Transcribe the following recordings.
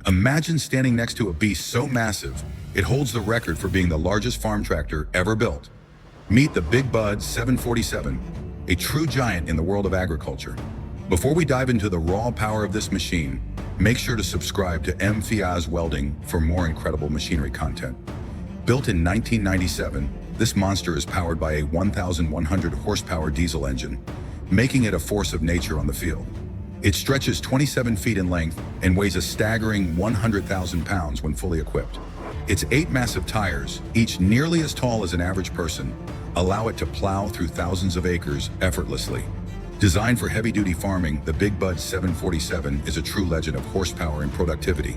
Imagine standing next to a beast so massive, it holds the record for being the largest farm tractor ever built. Meet the Big Bud 747, a true giant in the world of agriculture. Before we dive into the raw power of this machine, make sure to subscribe to Fiaz Welding for more incredible machinery content. Built in 1997, this monster is powered by a 1,100 horsepower diesel engine, making it a force of nature on the field. It stretches 27 feet in length and weighs a staggering 100,000 pounds when fully equipped. Its 8 massive tires, each nearly as tall as an average person, allow it to plow through thousands of acres effortlessly. Designed for heavy-duty farming, the Big Bud 747 is a true legend of horsepower and productivity.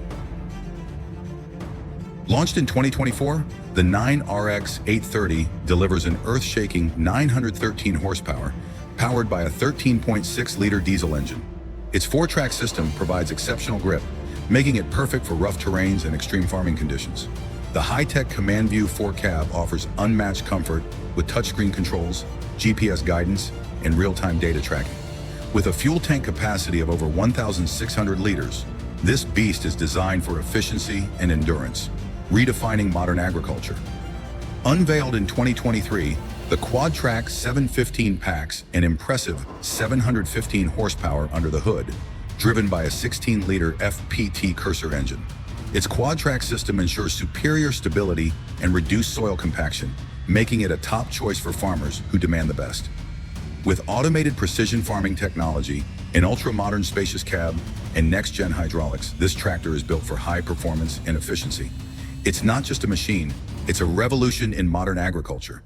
Launched in 2024, the 9RX 830 delivers an earth-shaking 913 horsepower, powered by a 13.6-liter diesel engine. Its 4-track system provides exceptional grip, making it perfect for rough terrains and extreme farming conditions. The high-tech Command View 4-cab offers unmatched comfort with touchscreen controls, GPS guidance, and real-time data tracking. With a fuel tank capacity of over 1,600 liters, this beast is designed for efficiency and endurance, redefining modern agriculture. Unveiled in 2023, the quad-track 715 packs an impressive 715 horsepower under the hood, driven by a 16-liter FPT cursor engine. Its quad-track system ensures superior stability and reduced soil compaction, making it a top choice for farmers who demand the best. With automated precision farming technology, an ultra-modern spacious cab, and next-gen hydraulics, this tractor is built for high performance and efficiency. It's not just a machine, it's a revolution in modern agriculture.